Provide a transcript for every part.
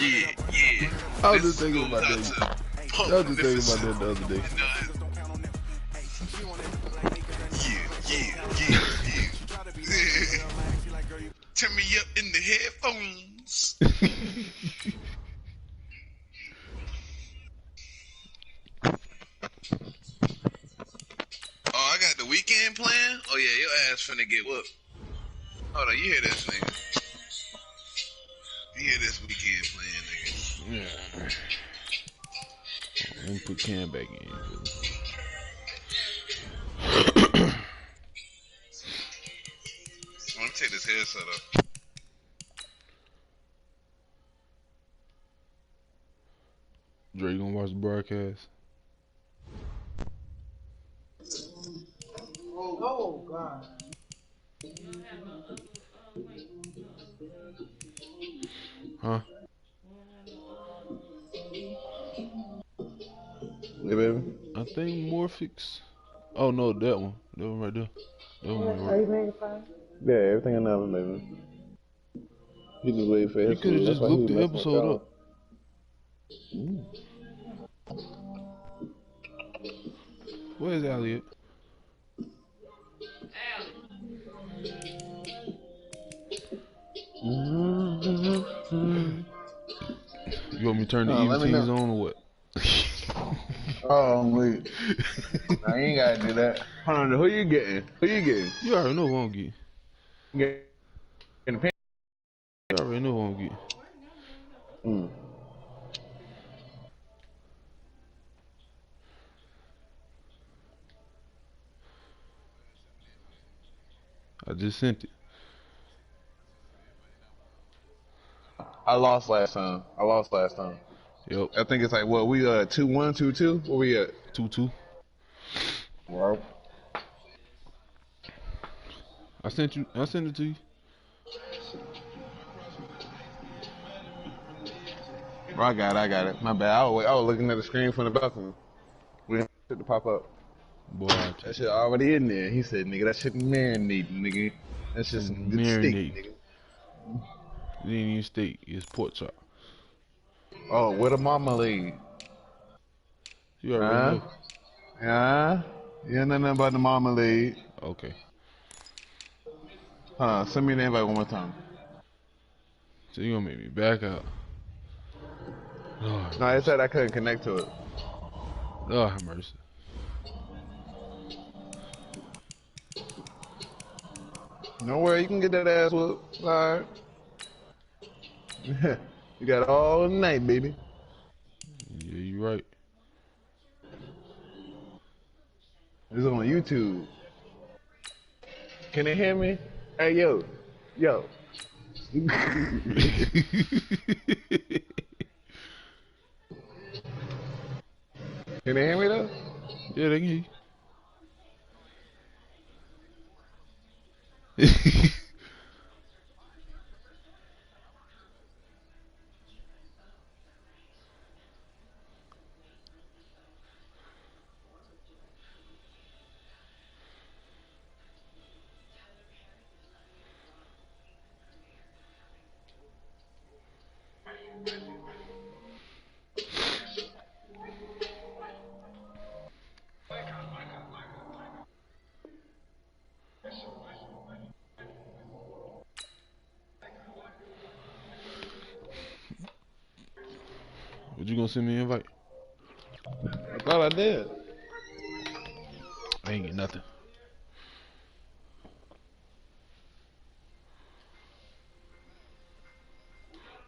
Yeah. I was just thinking about that. I was just thinking about that the other day. Yeah. Turn me up in the headphones. Oh, I got the weekend plan? Oh yeah, your ass finna get whooped. Hold on, you hear this, nigga? You hear this weekend plan, nigga? Yeah. Oh, let me put Cam back in. I'm gonna take this headset off. Dre, you gonna watch the broadcast? Oh, God. Huh? Yeah, baby. I think Morphix. Oh no, that one. That one right there. That one right. Yeah, everything I know, baby. He just waiting for You his could have food. That's just why he looked was the messing with episode y'all. up. Where's Elliot? You want me to turn the EVTs on or what? Oh, wait. I ain't gotta do that. Hold on, who you getting? You already know who I'm getting. Getting paid? You already know who I'm getting. I just sent it. I lost last time. Yep. I think it's like, what, we 2-1, 2-2? Where we at? 2-2. Wow. I sent it to you. Bro, I got it. My bad. I was looking at the screen from the balcony. We didn't shit to pop up. Boy, That shit already in there. He said, nigga, that shit marinating, nigga. That's just some good steak, nigga. It ain't even steak. It's pork chop. Oh, with a marmalade. You already know. Yeah? You know nothing about the marmalade. Okay. Hold on, send me the invite one more time. So you gonna make me back out. No, I said I couldn't connect to it. Lord have mercy. No worry, you can get that ass whooped. Alright. You got all night, baby. Yeah, you right. It's on YouTube. Can they hear me? Hey, yo. Can they hear me though? Yeah, they can hear you. What you gonna send me an invite? I thought I did. I ain't get nothing.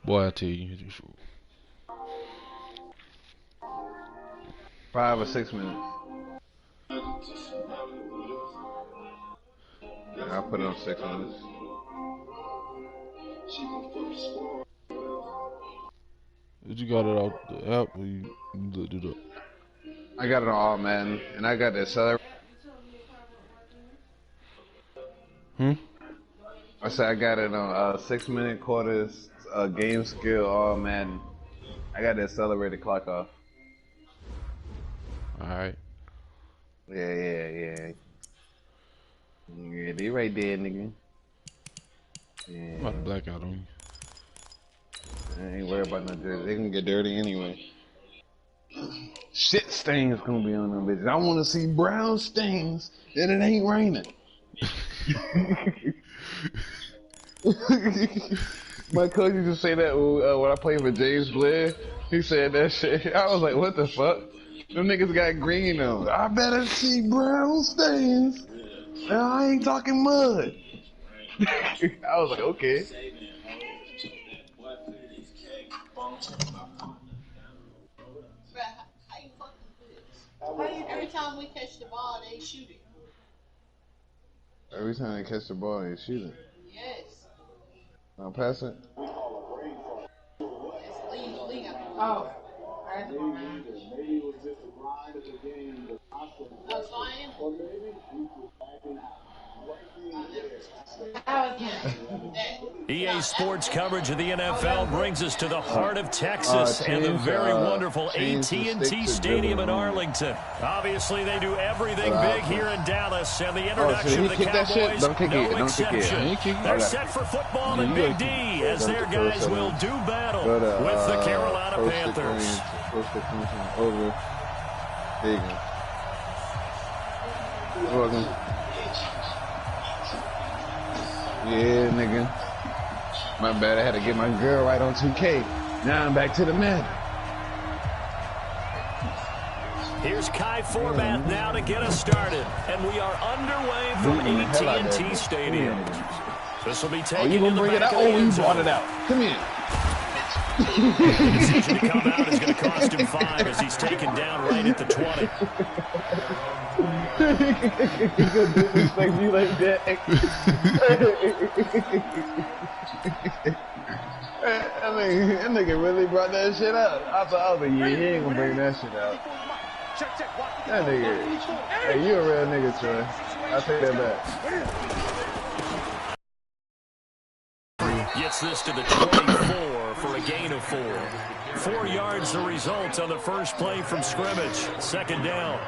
Boy, I tell you, 5 or 6 minutes. Yeah, I put it on 6 minutes. Did you got it out the app or you looked it up? I got it on all Madden, and I got the accelerator. I said I got it on 6-minute quarters, game skill, all Madden. I got the accelerated clock off. Alright. Yeah. Yeah, they right there, nigga. Yeah. I'm about to black out on you. I ain't worried about no jersey. They can get dirty anyway. Shit stains gonna be on them bitches. I want to see brown stains and it ain't raining. My coach used to say that when I played for James Blair. He said that shit. I was like, what the fuck? Them niggas got green on. I better see brown stains. And I ain't talking mud. I was like, okay. Every time we catch the ball, they shoot it. Every time they catch the ball, they shoot it. Yes. Now pass it. It's league. Oh. EA Sports coverage of the NFL brings us to the heart of Texas and the very wonderful AT&T Stadium in Arlington. Obviously, they do everything big here in Dallas, and the introduction of the Cowboys, no exception. They're set for football in Big D as their guys will do battle with the Carolina Panthers. Over. There you go. Welcome. Yeah, nigga. My bad, I had to get my girl right on 2K. Now I'm back to the man. Here's Kai Forbath now to get us started. And we are underway from AT&T Stadium. This will be taken you gonna bring it out? Oh, you brought it out. Come here. The decision to come out is going to cost him 5 as he's taken down right at the 20. He gonna disrespect you like that. I mean, that nigga really brought that shit out. I was like, yeah, he ain't gonna bring that shit out. That nigga, hey, you a real nigga, Troy. I take that back. Gets this to the 24 for a gain of 4. 4 yards the result on the first play from scrimmage. Second down.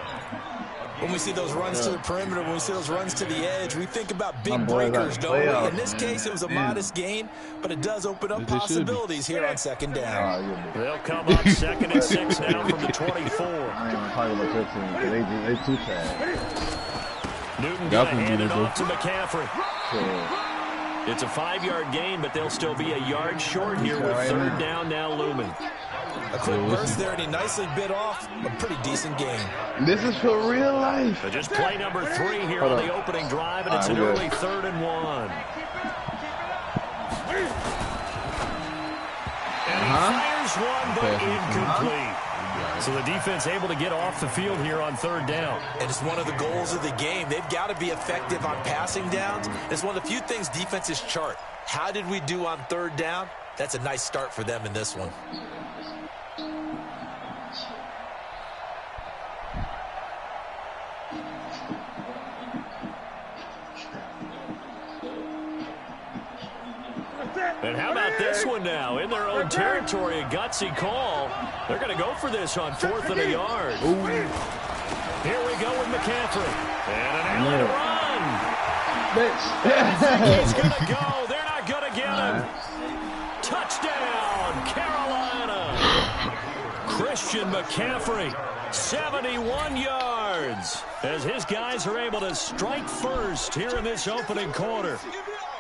When we see those runs to the perimeter, when we see those runs to the edge, we think about big breakers, don't we? In this case, it was a modest gain, but it does open up possibilities here on second down. They'll come up second and 6 now from the 24. I ain't even talking about 15, they too fast. Newton got to hand it off to McCaffrey. So, it's a 5-yard gain, but they'll still be a yard short here with third down now looming. A quick burst there, and he nicely bit off a pretty decent gain. This is for real life. So just play number 3 here on the opening drive, and it's an early 3rd and 1. And he fires one, but incomplete. So the defense able to get off the field here on third down. And it's one of the goals of the game. They've got to be effective on passing downs. It's one of the few things defenses chart. How did we do on third down? That's a nice start for them in this one. And how about this one now? In their own territory, a gutsy call. They're going to go for this on 4th and a yard. Ooh. Here we go with McCaffrey. And an alley run. He's going to go. They're not going to get him. Touchdown, Carolina. Christian McCaffrey, 71 yards, as his guys are able to strike first here in this opening quarter.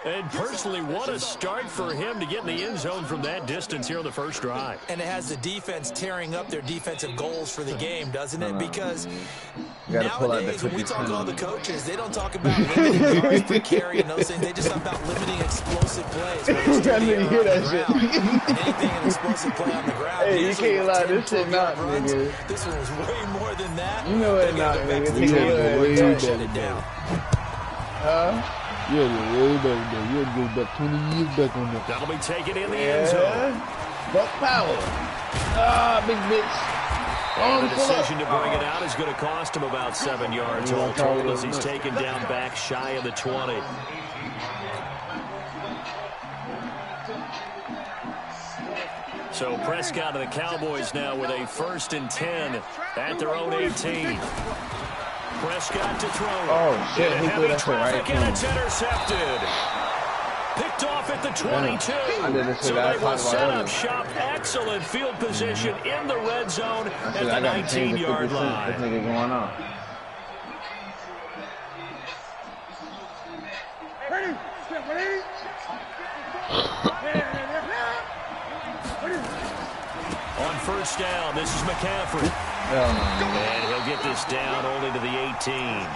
And personally, what a start for him to get in the end zone from that distance here on the first drive. And it has the defense tearing up their defensive goals for the game, doesn't it? Because nowadays, when we talk to all the coaches, they don't talk about limiting yards per carry and those things. They just talk about limiting explosive plays. And anything an explosive play on the ground. Hey, you can't lie, this shit not, nigga. This one was way more than that. You know it not, nigga. Shut it down. Yeah, way back there. You had to go back 20 years back on that. That'll be taken in the end zone. Buck power. Big bitch. And the decision to bring it out is going to cost him about 7 yards all total as he's taken down back shy of the 20. So Prescott and the Cowboys now with a 1st and 10 at their own 18. Prescott to throw. Oh, shit. He threw that shit right. And it's intercepted. Picked picked off at the 22. So they will set up shop. Excellent field position in the red zone at the 19-yard line. This nigga going on. On first down, this is McCaffrey. And he'll get this down only to the 18.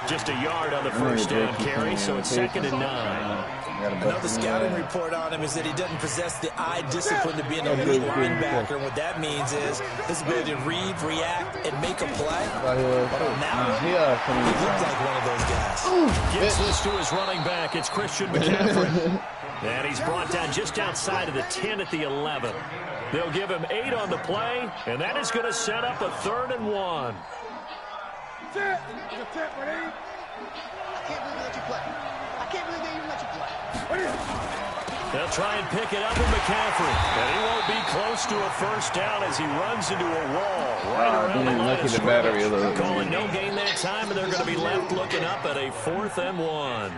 Just a yard on the first down carry, so it's 2nd and 9. Another scouting report on him is that he doesn't possess the eye discipline to be an elite linebacker. What that means is his ability to read, react, and make a play. But on that one, he looked like one of those guys. Gets this to his running back. It's Christian McCaffrey. And he's brought down just outside of the 10 at the 11. They'll give him 8 on the play, and that is going to set up a 3rd and 1. I can't believe they let you play. I can't believe they even let you play. They'll try and pick it up with McCaffrey. And he won't be close to a first down as he runs into a wall right around the line of scrimmage. Calling no gain that time, and they're going to be left looking up at a 4th and 1.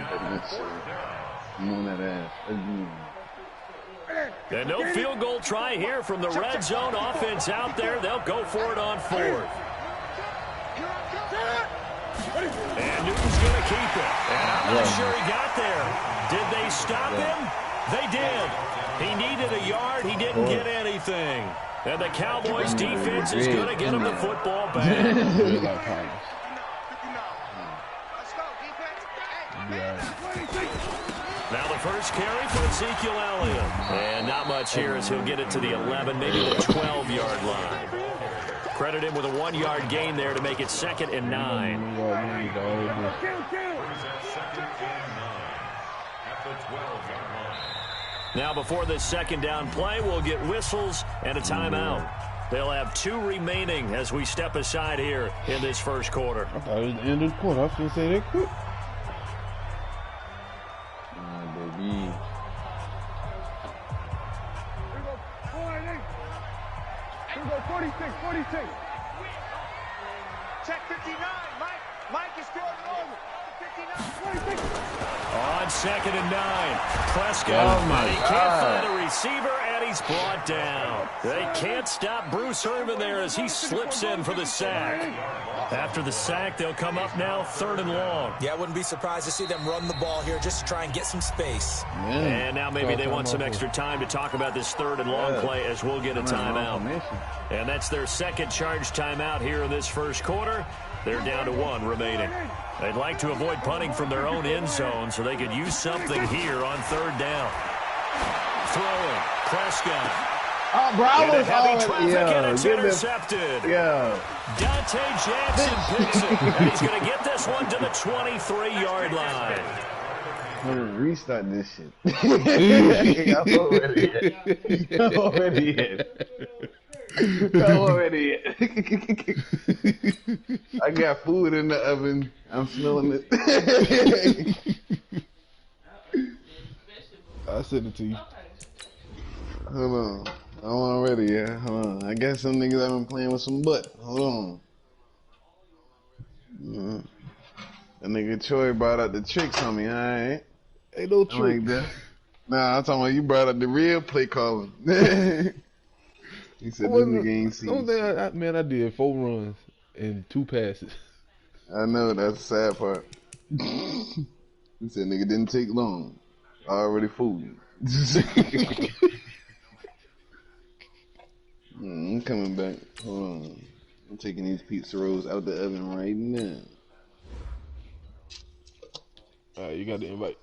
And no field goal try here from the red zone offense out there. They'll go for it on 4th. And Newton's going to keep it. And I'm not sure he got there. Did they stop him? They did. He needed a yard. He didn't get anything. And the Cowboys defense is going to get him the football back. Now the first carry for Ezekiel Elliott. And not much here as he'll get it to the 11, maybe the 12-yard line. Credit him with a 1-yard gain there to make it 2nd and 9. Now before this 2nd down play, we'll get whistles and a timeout. They'll have 2 remaining as we step aside here in this first quarter. I thought it was the end of the quarter. I was going to say that quick. Baby. Here we go, 46. Check 59, Mike is still over. 59, 46. On 2nd and 9, Prescott, he can't find a receiver, and he's brought down. They can't stop Bruce Irvin there as he slips in for the sack. After the sack, they'll come up now 3rd and long. Yeah, I wouldn't be surprised to see them run the ball here just to try and get some space. And now maybe they want some extra time to talk about this 3rd and long play as we'll get a timeout. And that's their 2nd charge timeout here in this first quarter. They're down to 1 remaining. They'd like to avoid punting from their own end zone so they could use something here on 3rd down. Throwing, Prescott. Oh, bro, I was heavy traffic and it's intercepted. Dante Jackson picks it. And he's going to get this one to the 23-yard line. I'm going to restart this shit. I'm already in. I got food in the oven. I'm smelling it. I'll send it to you. Hold on. I'm already, yeah. Hold on. I got some niggas I've been playing with some butt. Hold on. That nigga Troy brought out the tricks on me, alright? Ain't no trick. Like that. Nah, I'm talking about you brought up the real play calling. He said this nigga ain't seen. Man, I did 4 runs and 2 passes. I know, that's the sad part. He said nigga didn't take long. I already fooled you. I'm coming back. Hold on. I'm taking these pizza rolls out the oven right now. Alright, you got the invite.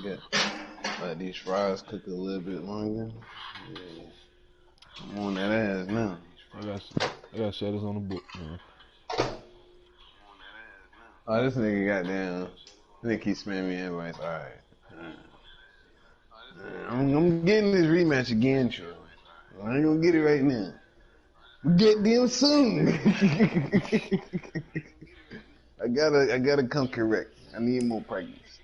Yeah. Let these fries cook a little bit longer. Yeah. I'm on that ass now. I got shadows on the book, man. Oh, this nigga goddamn. I think he's spamming me invites. Alright. I'm getting this rematch again, Troy. I ain't gonna get it right now. Get them soon. I gotta come correct. I need more practice.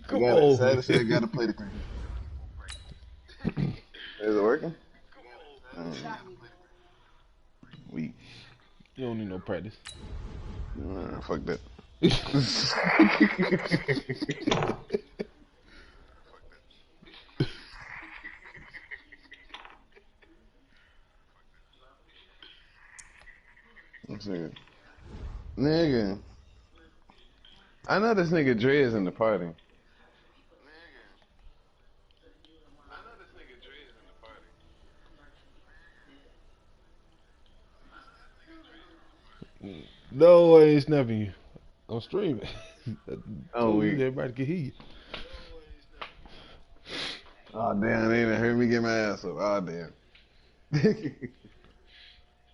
Come on. Saturday, I gotta play the cricket. Is it working? Weak. You don't need no practice. Fuck that. Nigga. I know this nigga Dre is in the party. No, I ain't snapping you. I'm streaming. Oh, everybody can hear you. Oh, damn, they done heard me get my ass up. Oh, damn.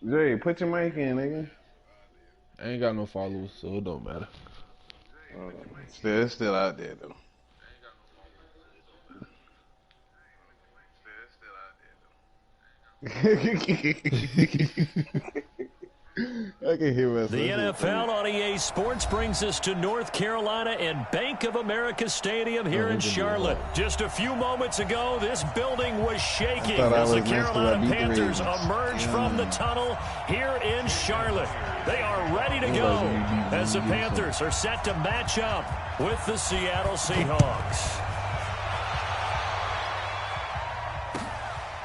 Dre, put your mic in, nigga. I ain't got no followers, so it don't matter. It's still out there, though. I can hear myself. The NFL on EA Sports brings us to North Carolina and Bank of America Stadium here in Charlotte. Just a few moments ago, this building was shaking as the Carolina Panthers emerge from the tunnel here in Charlotte. They are ready to go as the Panthers are set to match up with the Seattle Seahawks.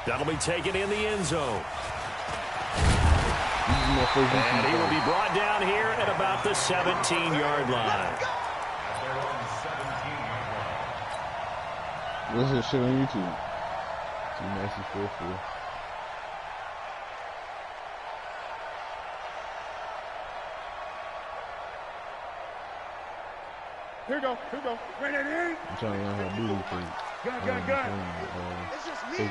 That'll be taken in the end zone. And he will be brought down here at about the 17-yard line. What's this shit on YouTube? tmassey44's. Here we go. Bring it in. I'm trying to learn how to do these things. Gun. It's just me.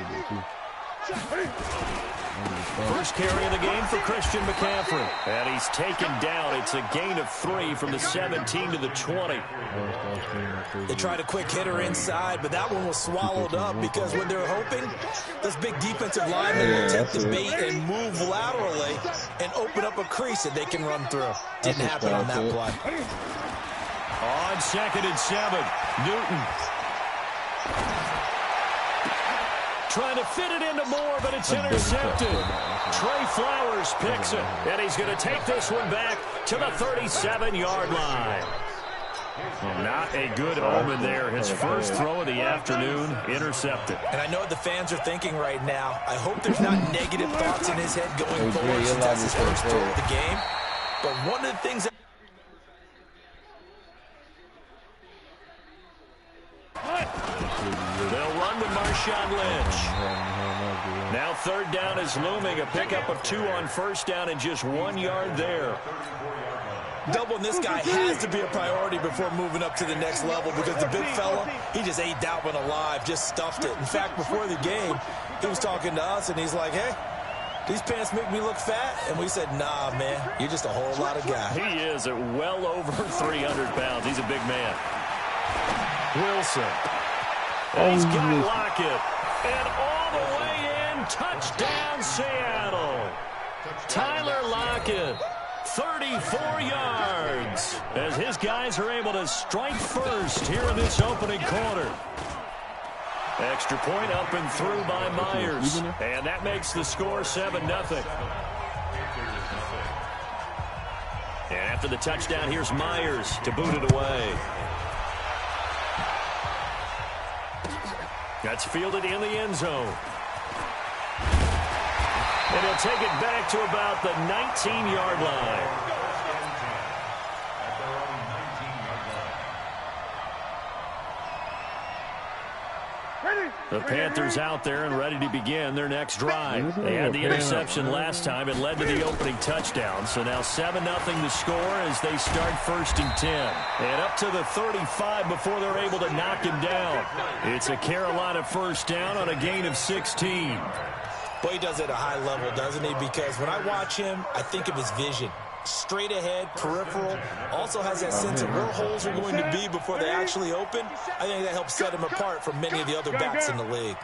First carry of the game for Christian McCaffrey. And he's taken down. It's a gain of 3 from the 17 to the 20. They tried a quick hitter inside, but that one was swallowed up because when they're hoping, this big defensive lineman will take the bait and move laterally and open up a crease that they can run through. Didn't happen on that play. On 2nd and 7, Newton. Trying to fit it into Moore, but it's intercepted. Trey Flowers picks it, and he's going to take this one back to the 37-yard line. Not a good omen there. His first throw of the afternoon, intercepted. And I know what the fans are thinking right now. I hope there's not negative thoughts in his head going forward since that's his first throw of the game. But one of the things that they'll run with Marshawn Lynch. Now 3rd down is looming. A pickup of 2 on 1st down and just 1 yard there. doubling this guy has to be a priority before moving up to the next level because the big fella, he just ate that one alive, just stuffed it. In fact, before the game, he was talking to us, and he's like, hey, these pants make me look fat. And we said, nah, man, you're just a whole lot of guy. He is at well over 300 pounds. He's a big man. Wilson. And he's got Lockett. And all the way in, touchdown Seattle. Tyler Lockett, 34 yards, as his guys are able to strike first here in this opening quarter. Extra point up and through by Myers. And that makes the score 7-0. And after the touchdown, here's Myers to boot it away. That's fielded in the end zone. And he'll take it back to about the 19-yard line. The Panthers out there and ready to begin their next drive. They had the interception last time. It led to the opening touchdown. So now 7-0 the score as they start 1st and 10. And up to the 35 before they're able to knock him down. It's a Carolina first down on a gain of 16. Boy, he does it at a high level, doesn't he? Because when I watch him, I think of his vision. Straight ahead, peripheral, also has that sense of where holes are going to be before they actually open. I think that helps set him apart from many of the other backs in the league.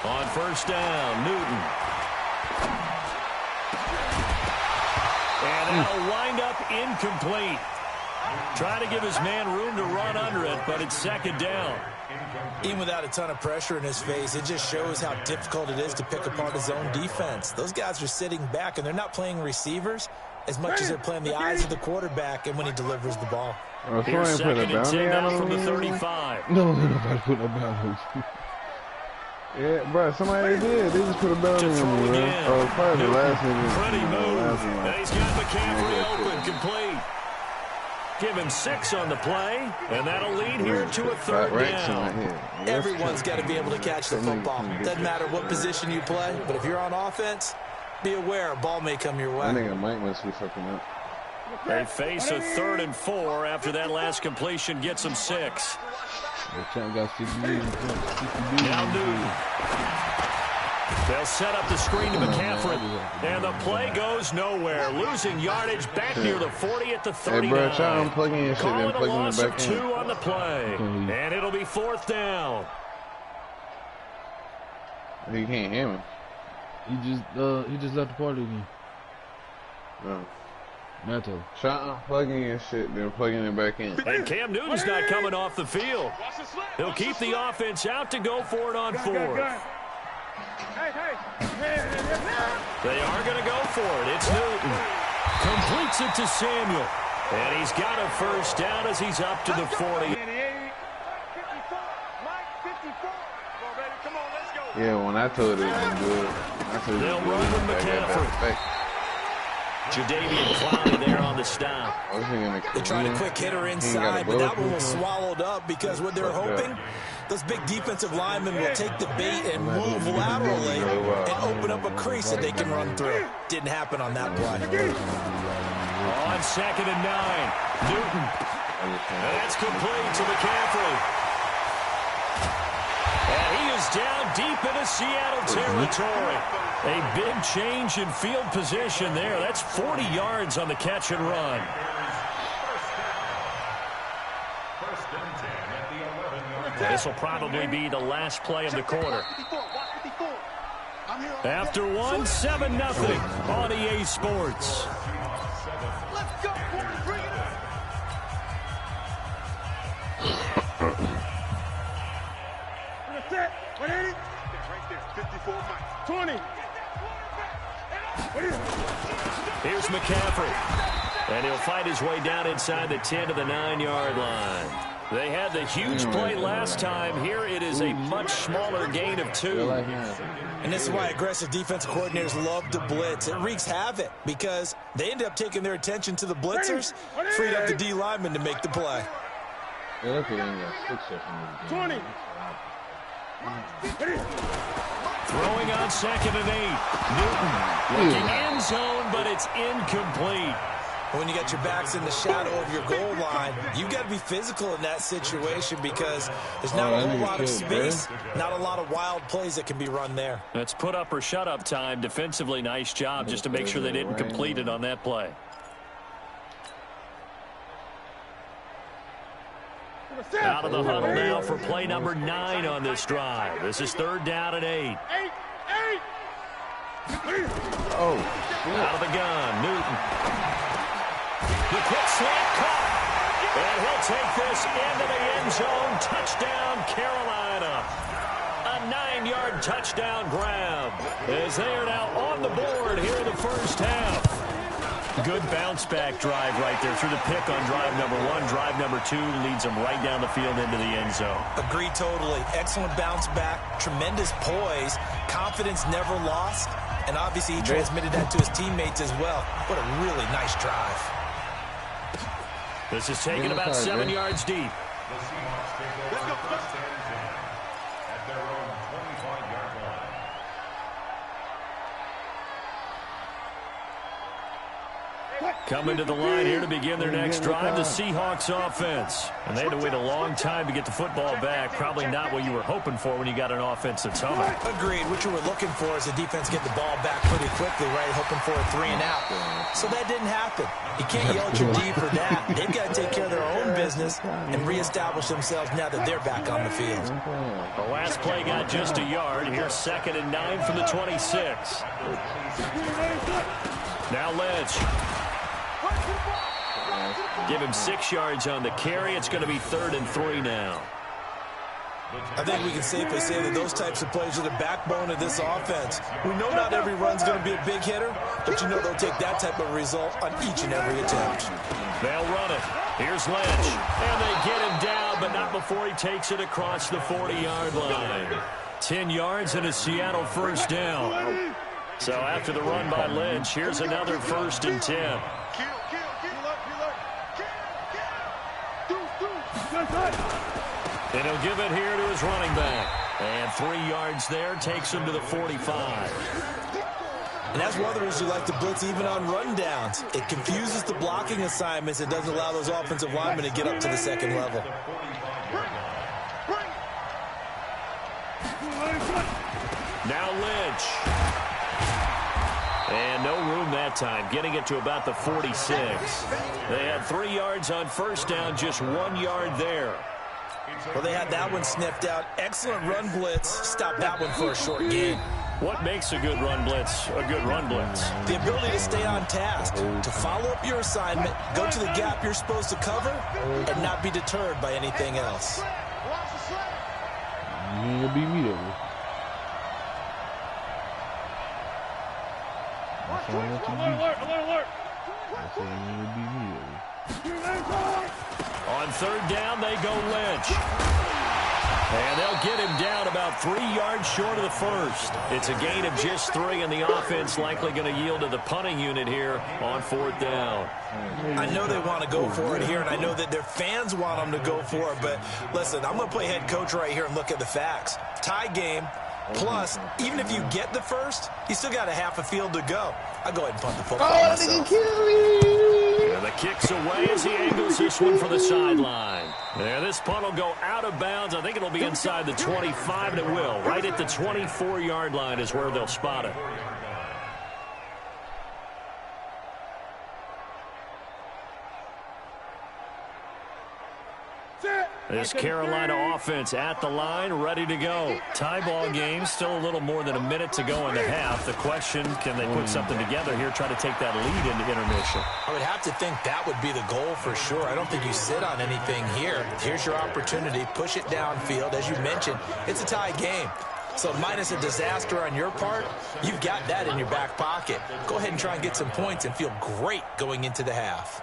On first down, Newton. And that'll wind up incomplete. Trying to give his man room to run under it, but it's second down. Even without a ton of pressure in his face, it just shows how difficult it is to pick apart his own defense. Those guys are sitting back, and they're not playing receivers as much as they're playing the eyes of the quarterback and when he delivers the ball. Here's second and 10 now from the 35. No, nobody put no boundaries. Yeah, bro, somebody did. They just put a bounty on me, man. Oh, probably the last one. Pretty move. And he's got McCaffrey open, complete. Give him 6 on the play, and that'll lead here to a third down. Everyone's got to be able to catch the football. Doesn't matter what position you play, but if you're on offense, be aware a ball may come your way. I think Mike must be fucking up. They face a 3rd and 4 after that last completion gets them 6. Now Newton. They'll set up the screen to McCaffrey. And the play goes nowhere. Losing yardage back near the 40 at the 39. Hey, bro, try unplugging your shit and Calling a plugging loss it of back 2 in. on the play. And it'll be 4th down. You can't hear me. He just left the party again. No. Nato. Try unplugging your shit, then plugging it back in. And Cam Newton's not coming off the field. He'll keep the offense out to go for it on 4th. They are going to go for it. It's Newton. Completes it to Samuel. And he's got a first down as he's up to the 40. Yeah, when I told it, it was good. They'll run with McCaffrey. Jadeveon Clowney there on the stop. They tried a quick hitter inside, but that one was swallowed up because what they're hoping, those big defensive linemen will take the bait and move laterally and open up a crease that they can run through. Didn't happen on that play. On 2nd and 9, Newton. That's complete to McCaffrey. And he is down deep into Seattle territory. A big change in field position there. That's 40 yards on the catch and run. This will probably be the last play of the quarter. After one, 7-0 on EA Sports. Let's go, bring it up. 180. Right there, 54 miles. 20. Here's McCaffrey. And he'll fight his way down inside the 10 to the 9-yard line. They had the huge play last time. Here it is a much smaller gain of 2. And this is why aggressive defensive coordinators love to blitz. It wreaks havoc because they end up taking their attention to the blitzers, freed up the D lineman to make the play. 20. Throwing on 2nd and 8. Newton looking end zone, but it's incomplete. When you got your backs in the shadow of your goal line, you've got to be physical in that situation because there's not a whole lot of space, not a lot of wild plays that can be run there. That's put up or shut up time. Defensively, nice job just to make sure they didn't complete it on that play. Out of the huddle now for play number 9 on this drive. This is 3rd down and 8. Oh, Out of the gun, Newton. The quick slant caught. And he'll take this into the end zone. Touchdown, Carolina. A 9-yard touchdown grab as they are now on the board here in the first half. Good bounce-back drive right there through the pick on drive number 1. Drive number 2 leads them right down the field into the end zone. Agree totally. Excellent bounce back, tremendous poise, confidence never lost, and obviously he transmitted that to his teammates as well. What a really nice drive. This is taken about 7 yards deep. Coming to the line here to begin their next drive, the Seahawks offense. And they had to wait a long time to get the football back. Probably not what you were hoping for when you got an offense that's humming. Agreed. What you were looking for is the defense get the ball back pretty quickly, right? Hoping for a 3 and out. So that didn't happen. You can't yell at your D for that. They've got to take care of their own business and reestablish themselves now that they're back on the field. The last play got just a yard. Here's 2nd and 9 from the 26. Now Lynch. Give him 6 yards on the carry. It's going to be 3rd and 3 now. I think we can safely say that those types of plays are the backbone of this offense. We know not every run's going to be a big hitter, but you know they'll take that type of result on each and every attempt. They'll run it. Here's Lynch. And they get him down, but not before he takes it across the 40-yard line. 10 yards and a Seattle first down. So after the run by Lynch, here's another 1st and 10. And he'll give it here to his running back. And 3 yards there takes him to the 45. And that's one of the reasons you like to blitz even on rundowns. It confuses the blocking assignments. It doesn't allow those offensive linemen to get up to the second level. Now Lynch. And no room that time, getting it to about the 46. They had 3 yards on first down, just 1 yard there. Well, they had that one sniffed out. Excellent run blitz. Stop that one for a short gain. What makes a good run blitz a good run blitz? The ability to stay on task, to follow up your assignment, go to the gap you're supposed to cover, and not be deterred by anything else. You ain't gonna beat me though. That's all I want you to do. That's all you ain't gonna beat me though. On 3rd down, they go Lynch. And they'll get him down about 3 yards short of the first. It's a gain of just 3, and the offense likely going to yield to the punting unit here on 4th down. I know they want to go for it here, and I know that their fans want them to go for it, but listen, I'm going to play head coach right here and look at the facts. Tie game, plus, even if you get the first, you still got a half a field to go. I'll go ahead and punt the football myself. And the kick's away as he angles this one for the sideline. There, this punt will go out of bounds. I think it'll be inside the 25, and it will. Right at the 24-yard line is where they'll spot it. This Carolina offense at the line, ready to go. Tie ball game, still a little more than a minute to go in the half. The question, can they put something together here, try to take that lead into intermission? I would have to think that would be the goal for sure. I don't think you sit on anything here. Here's your opportunity. Push it downfield. As you mentioned, it's a tie game. So minus a disaster on your part, you've got that in your back pocket. Go ahead and try and get some points and feel great going into the half.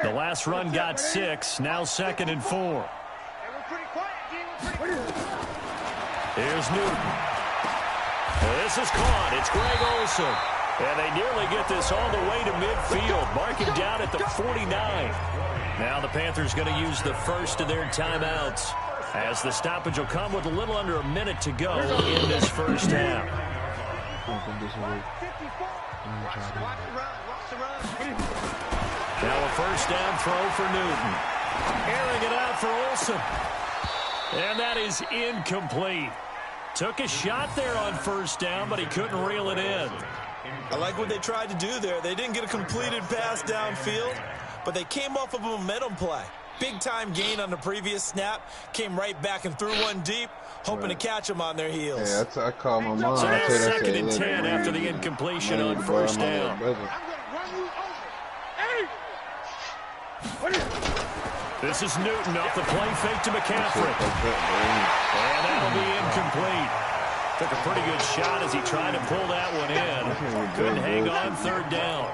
The last run got 6, now 2nd and 4. Here's Newton. This is caught. It's Greg Olsen. And they nearly get this all the way to midfield. Mark him down at the 49. Now the Panthers going to use the first of their timeouts, as the stoppage will come with a little under a minute to go in this first half. Now a first down throw for Newton. Airing it out for Olsen. And that is incomplete. Took a shot there on first down, but he couldn't reel it in. I like what they tried to do there. They didn't get a completed pass downfield, but they came off of a momentum play. Big-time gain on the previous snap. Came right back and threw one deep, hoping to catch them on their heels. Yeah, I call my mom. So now 2nd and 10 after the incompletion on first down. This is Newton off the play fake to McCaffrey. And that'll be incomplete. Took a pretty good shot as he tried to pull that one in. Couldn't hang on 3rd down.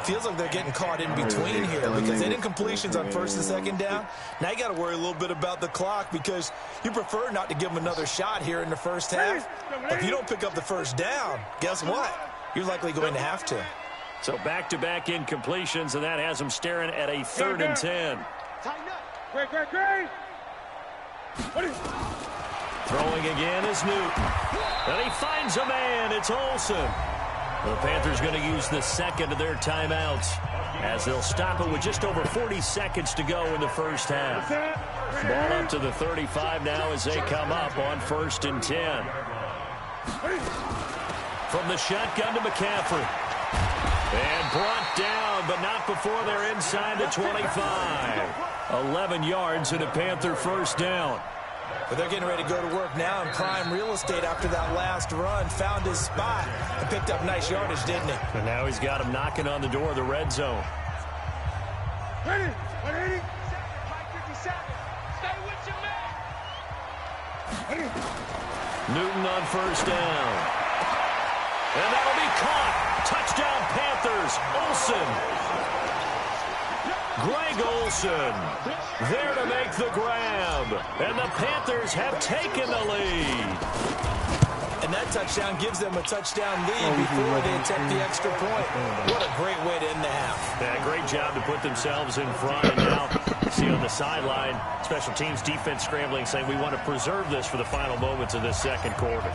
Feels like they're getting caught in between here because they didn't completions on 1st and 2nd down. Now you got to worry a little bit about the clock because you prefer not to give them another shot here in the first half. But if you don't pick up the first down, guess what? You're likely going to have to. So back-to-back incompletions, and that has them staring at a 3rd and 10. Throwing again is Newton. And he finds a man. It's Olsen. The Panthers going to use the 2nd of their timeouts, as they'll stop it with just over 40 seconds to go in the first half. Ball up to the 35 now as they come up on 1st and 10. From the shotgun to McCaffrey. And brought down, but not before they're inside the 25. 11 yards and a Panther first down. But they're getting ready to go to work now in prime real estate after that last run. Found his spot and picked up nice yardage, didn't he? And now he's got him knocking on the door of the red zone. Ready? 180. 57. Stay with your man. Newton on first down. And that'll be caught. Touchdown Panthers. Olsen. Greg Olsen there to make the grab. And the Panthers have taken the lead. And that touchdown gives them a touchdown lead before they attempt the extra point. What a great way to end the half. Yeah, great job to put themselves in front. And now you see on the sideline, special teams defense scrambling, saying we want to preserve this for the final moments of this second quarter.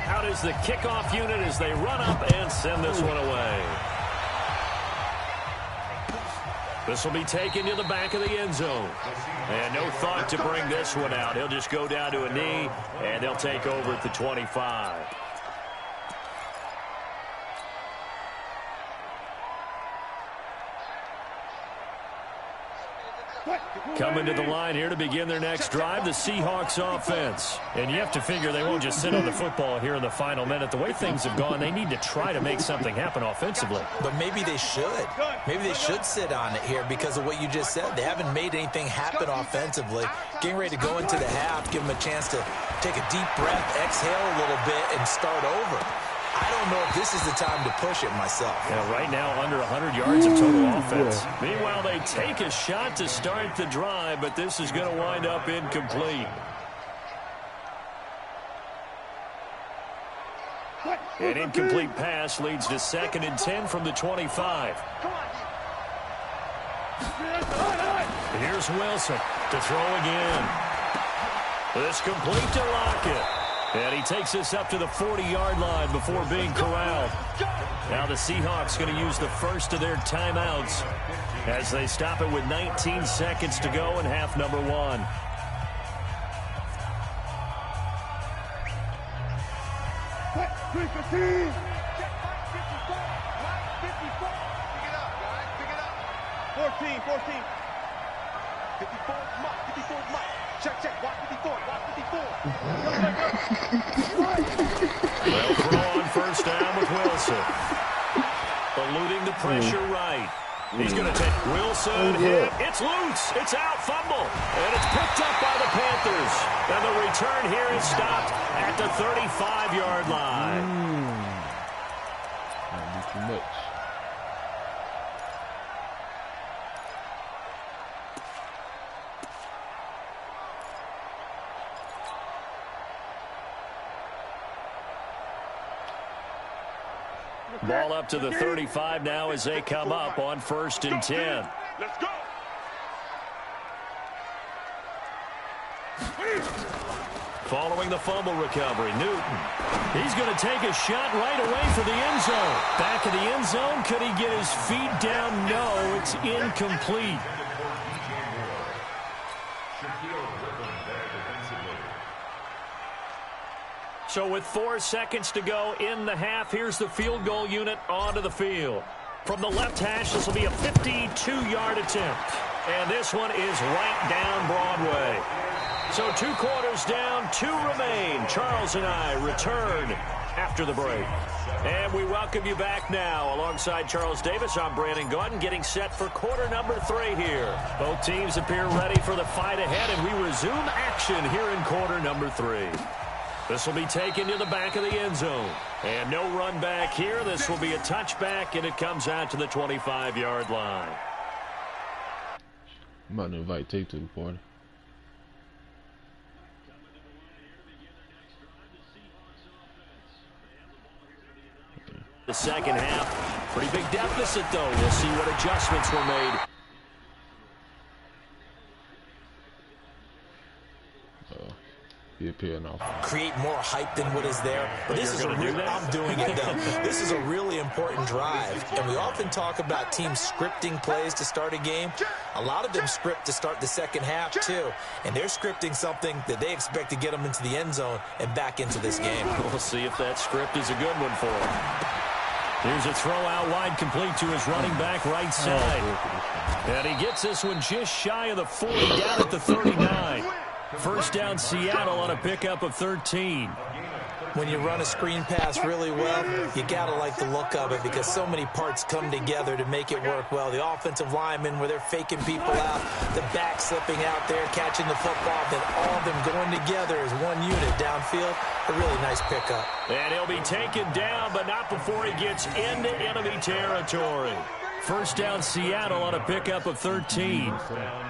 Out is the kickoff unit as they run up and send this one away. This will be taken to the back of the end zone. And no thought to bring this one out. He'll just go down to a knee, and they'll take over at the 25. Coming to the line here to begin their next drive, the Seahawks offense. And you have to figure they won't just sit on the football here in the final minute. The way things have gone, they need to try to make something happen offensively. But maybe they should. Maybe they should sit on it here because of what you just said. They haven't made anything happen offensively. Getting ready to go into the half, give them a chance to take a deep breath, exhale a little bit, and start over. I don't know if this is the time to push it myself. Yeah, right now under 100 yards of total offense. Meanwhile, they take a shot to start the drive, but this is going to wind up incomplete. An incomplete pass leads to 2nd and 10 from the 25. Here's Wilson to throw again. This complete to Lockett. And he takes this up to the 40-yard line before being corralled. Now the Seahawks going to use the first of their timeouts as they stop it with 19 seconds to go in half number 1. Pick it up, guys. Pick it up. 14. 54 Mike. Check. Watch 54. They'll throw on first down with Wilson. Eluding the pressure right. He's going to take Wilson. Hit. It's loose. It's out. Fumble. And it's picked up by the Panthers. And the return here is stopped at the 35-yard line. Might be too much. Ball up to the 35 now as they come up on 1st and 10. Let's go. Following the fumble recovery, Newton. He's going to take a shot right away for the end zone. Back of the end zone. Could he get his feet down? No, it's incomplete. So with 4 seconds to go in the half, here's the field goal unit onto the field. From the left hash, this will be a 52-yard attempt. And this one is right down Broadway. So 2 quarters down, 2 remain. Charles and I return after the break. And we welcome you back now. Alongside Charles Davis, I'm Brandon Gordon, getting set for quarter number 3 here. Both teams appear ready for the fight ahead, and we resume action here in quarter number 3. This will be taken to the back of the end zone. And no run back here. This will be a touchback, and it comes out to the 25-yard line. I'm about to invite Tate to the party. The second half, pretty big deficit, though. We'll see what adjustments were made. Create more hype than what is there. But this is I'm doing it though. This is a really important drive, and we often talk about teams scripting plays to start a game. A lot of them script to start the second half too, and they're scripting something that they expect to get them into the end zone and back into this game. We'll see if that script is a good one for him. Here's a throw out wide, complete to his running back right side, and he gets this one just shy of the 40, down at the 39. First down Seattle on a pickup of 13. When you run a screen pass really well, you got to like the look of it because so many parts come together to make it work well. The offensive linemen, where they're faking people out, the back slipping out there, catching the football, then all of them going together as one unit downfield. A really nice pickup. And he'll be taken down, but not before he gets into enemy territory. First down, Seattle on a pickup of 13.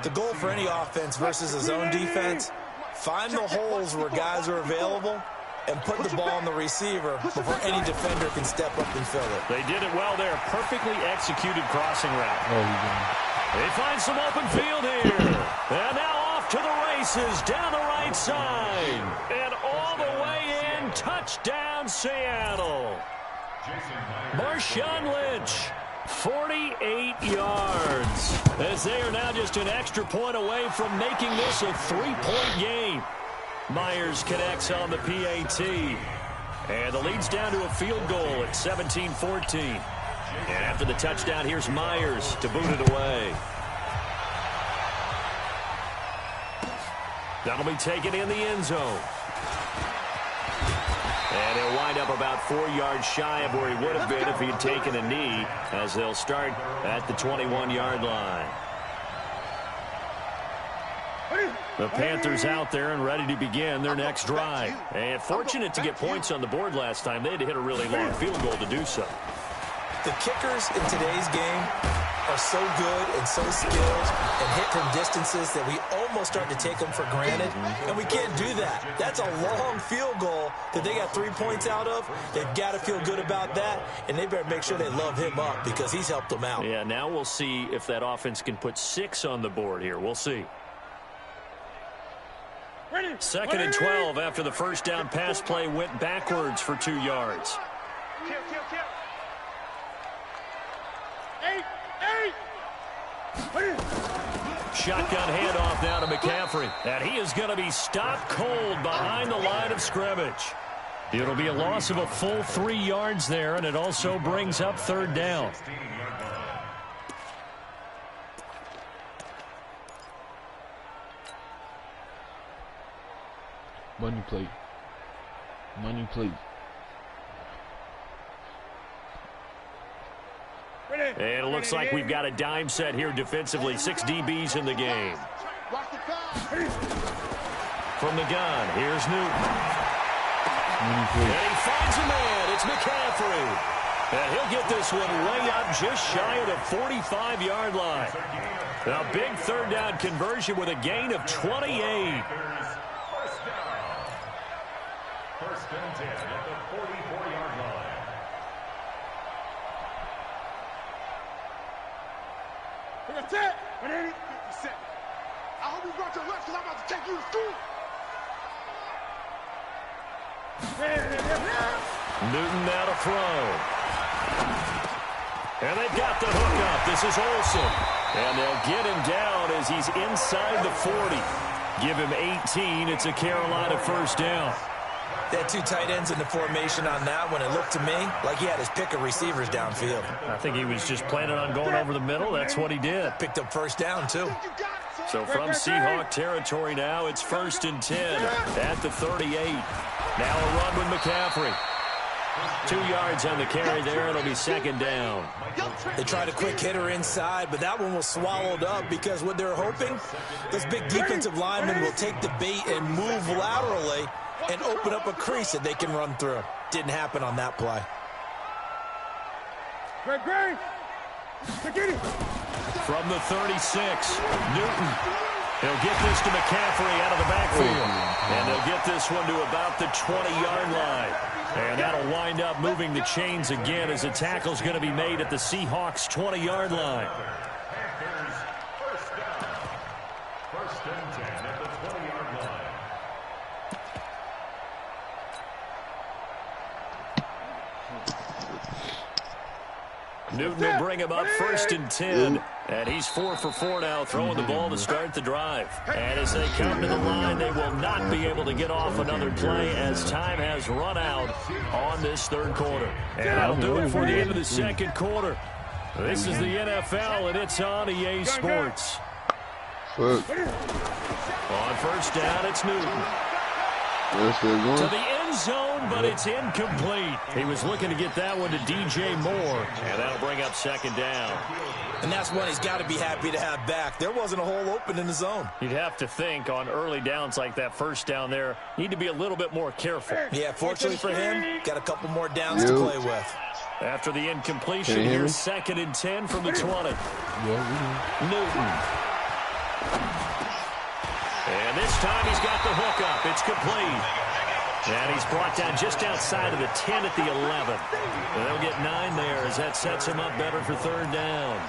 The goal for any offense versus a zone defense, find the holes where guys are available and put the ball on the receiver before any defender can step up and fill it. They did it well there. Perfectly executed crossing route. They find some open field here. And now off to the races down the right side. And all the way in. Touchdown, Seattle. Marshawn Lynch. 48 yards, as they are now just an extra point away from making this a three-point game. Myers connects on the PAT, and the lead's down to a field goal at 17-14. And after the touchdown, here's Myers to boot it away. That'll be taken in the end zone. And he'll wind up about 4 yards shy of where he would have been if he had taken a knee, as they'll start at the 21-yard line. The Panthers out there and ready to begin their next drive. And fortunate to get points on the board last time. They had to hit a really long field goal to do so. The kickers in today's game are so good and so skilled and hit from distances that we almost start to take them for granted, and we can't do that. That's a long field goal that they got 3 points out of. They've got to feel good about that, and they better make sure they love him up because he's helped them out. Yeah, now we'll see if that offense can put 6 on the board here. We'll see. Second and 12 after the first down pass play went backwards for 2 yards. Shotgun handoff now to McCaffrey. And he is going to be stopped cold behind the line of scrimmage. It'll be a loss of a full 3 yards there, and it also brings up third down. Money plate. Money plate. And it looks like we've got a dime set here defensively. 6 DBs in the game. From the gun, here's Newton. And he finds a man. It's McCaffrey. And he'll get this one way up just shy of the 45-yard line. A big third down conversion with a gain of 28. First and 10 at the 44-yard line. That's it. 50 seconds. I hope you brought your left because I'm about to take you to school. Newton now to throw. And they've got the hook up. This is Olsen. And they'll get him down as he's inside the 40. Give him 18. It's a Carolina first down. They had 2 tight ends in the formation on that one. It looked to me like he had his pick of receivers downfield. I think he was just planning on going over the middle. That's what he did. Picked up first down, too. So from Seahawk territory now, it's first and 10 at the 38. Now a run with McCaffrey. 2 yards on the carry there. It'll be second down. They tried a quick hitter inside, but that one was swallowed up because what they're hoping, those big defensive linemen will take the bait and move laterally and open up a crease that they can run through. Didn't happen on that play. From the 36, Newton. He'll get this to McCaffrey out of the backfield. And they'll get this one to about the 20-yard line. And that'll wind up moving the chains again as the tackle's going to be made at the Seahawks' 20-yard line. First and 10 at the 20-yard line. Newton will bring him up first and 10. And he's 4 for 4 now, throwing the ball to start the drive. And as they come to the line, they will not be able to get off another play as time has run out on this third quarter. And that'll do it for the end of the second quarter. This is the NFL, and it's on EA Sports. On first down, it's Newton. To the end end zone, but it's incomplete. He was looking to get that one to DJ Moore, and that'll bring up second down. And that's one he's got to be happy to have back. There wasn't a hole open in the zone. You'd have to think on early downs like that first down there, need to be a little bit more careful. Yeah, fortunately for him, got a couple more downs to play with. After the incompletion, here's 2nd and 10 from the 20. Newton. And this time he's got the hook up. It's complete. And he's brought down just outside of the 10 at the 11. And they'll get 9 there as that sets him up better for 3rd down.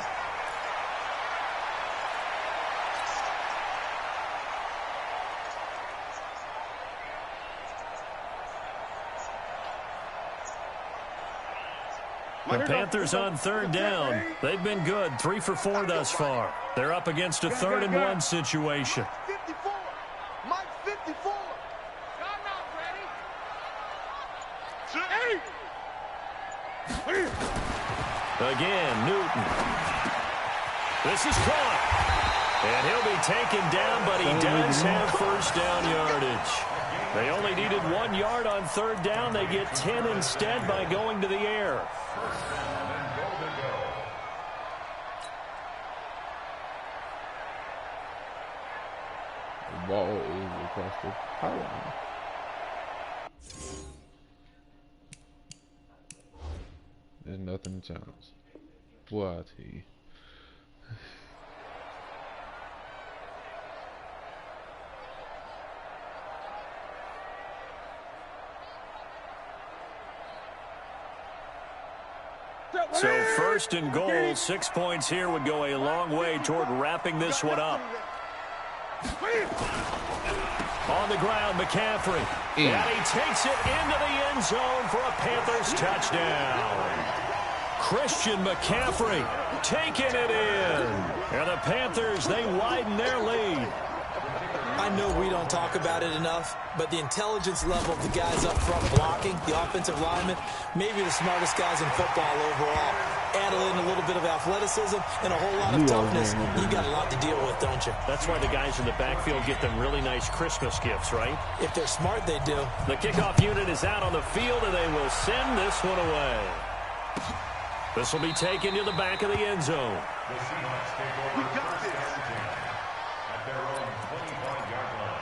The Panthers on 3rd down. They've been good, 3 for 4 thus far. They're up against a 3rd and 1 situation. 54. Mike 54. Timeout, ready? Again, Newton. This is caught. And he'll be taken down, but he does have 1st down yardage. They only needed 1 yard on 3rd down. They get 10 instead by going to the air. The ball is across the pylon. There's nothing to challenge. Boy, I tell you. So 1st and goal, 6 points here would go a long way toward wrapping this one up. On the ground, McCaffrey. And he takes it into the end zone for a Panthers touchdown. Christian McCaffrey taking it in. And the Panthers, they widen their lead. I know we don't talk about it enough, but the intelligence level of the guys up front blocking, the offensive linemen, maybe the smartest guys in football overall. Add in a little bit of athleticism and a whole lot of toughness. You got a lot to deal with, don't you? That's why the guys in the backfield get them really nice Christmas gifts, right? If they're smart, they do. The kickoff unit is out on the field, and they will send this one away. This will be taken to the back of the end zone. The Seahawks take over first down at their own 25-yard line.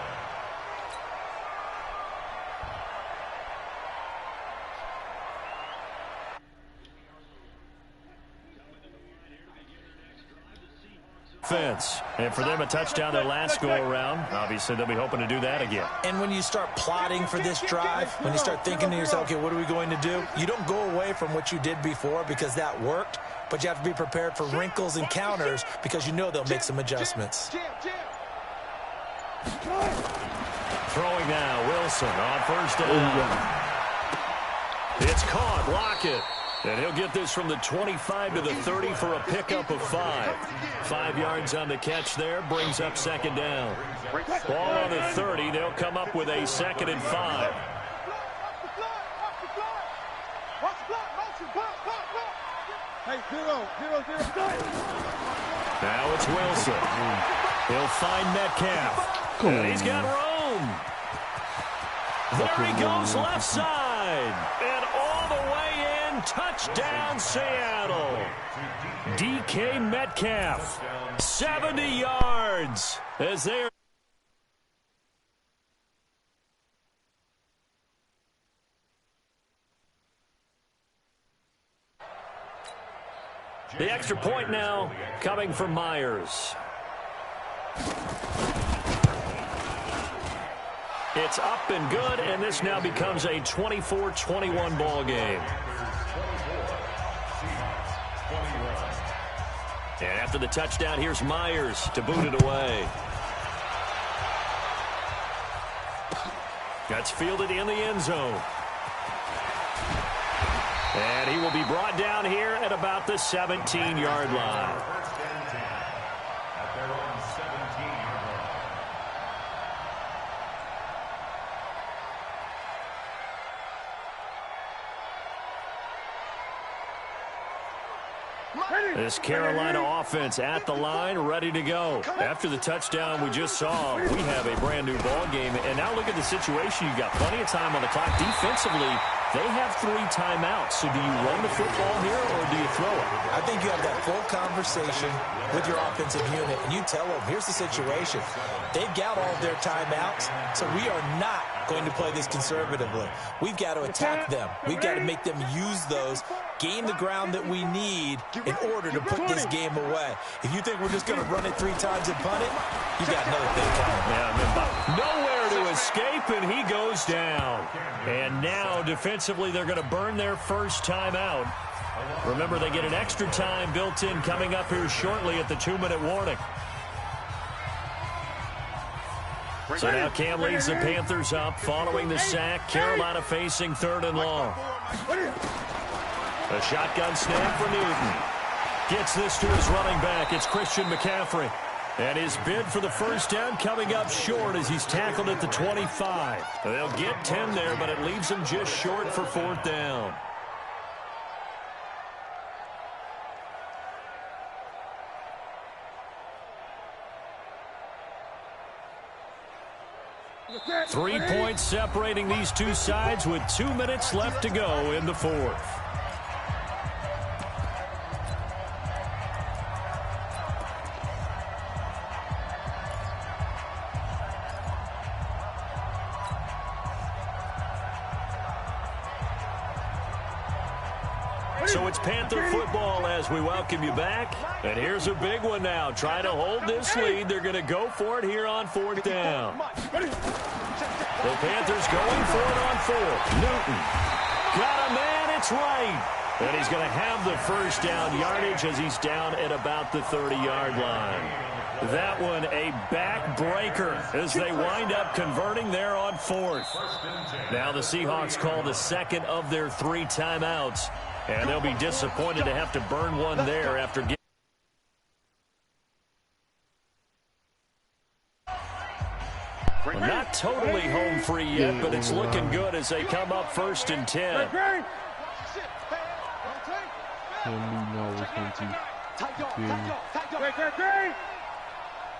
Fence. And for them, a touchdown their last go-around. Obviously, they'll be hoping to do that again. And when you start plotting for this drive, when you start thinking to yourself, okay, what are we going to do? You don't go away from what you did before because that worked, but you have to be prepared for wrinkles and counters because you know they'll make some adjustments. Throwing now, Wilson on 1st down. It's caught, Lockett. And he'll get this from the 25 to the 30 for a pickup of 5. 5 yards on the catch there, brings up 2nd down. Ball on the 30, they'll come up with a 2nd and 5. Now it's Wilson. He'll find Metcalf. And he's got room. There he goes, left side. And all the way in, touchdown Seattle. DK Metcalf, 70 yards as they are. The extra point now coming from Myers. It's up and good, and this now becomes a 24-21 ball game. And after the touchdown, here's Myers to boot it away. That's fielded in the end zone. And he will be brought down here at about the 17-yard line. This Carolina offense at the line, ready to go. After the touchdown we just saw, we have a brand-new ball game. And now look at the situation. You've got plenty of time on the clock. Defensively, they have 3 timeouts. So do you run the football here or do you throw it? I think you have that full conversation with your offensive unit, and you tell them, here's the situation. They've got all of their timeouts, so we are not going to play this conservatively. We've got to attack them. We've got to make them use those, gain the ground that we need in order to put this game away. If you think we're just going to run it 3 times and punt it, you got another thing coming. Yeah, nowhere to escape, and he goes down. And now, defensively, they're going to burn their first timeout. Remember, they get an extra time built in coming up here shortly at the 2-minute warning. So now Cam leads the Panthers up following the sack. Carolina facing 3rd and long. A shotgun snap for Newton. Gets this to his running back. It's Christian McCaffrey. And his bid for the first down coming up short as he's tackled at the 25. They'll get 10 there, but it leaves him just short for 4th down. Three points separating these two sides with 2 minutes left to go in the 4th. So it's Panther football as we welcome you back. And here's a big one now. Trying to hold this lead. They're going to go for it here on 4th down. The Panthers going for it on 4th. Newton got a man. It's right. And he's going to have the first down yardage as he's down at about the 30-yard line. That one a backbreaker as they wind up converting there on 4th. Now the Seahawks call the second of their 3 timeouts. And they'll be disappointed to have to burn one there after getting. Well, not totally home free yet, but it's looking good as they come up 1st and 10.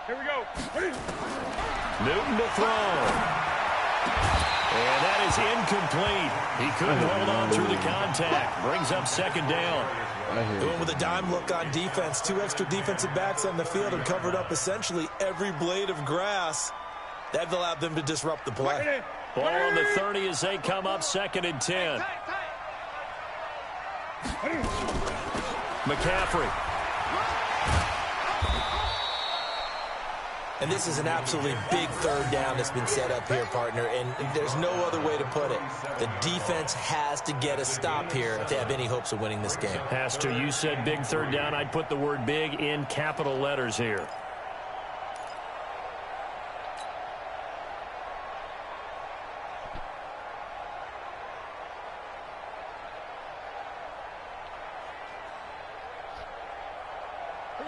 Here we go. Newton to throw. And that is incomplete. He couldn't hold on through the contact. Brings up 2nd down. Going with a dime look on defense. 2 extra defensive backs on the field and covered up essentially every blade of grass. That allowed them to disrupt the play. Ball on the 30 as they come up 2nd and 10. McCaffrey. And this is an absolutely big 3rd down that's been set up here, partner, and there's no other way to put it. The defense has to get a stop here if they have any hopes of winning this game. Has to. You said big 3rd down. I'd put the word big in capital letters here.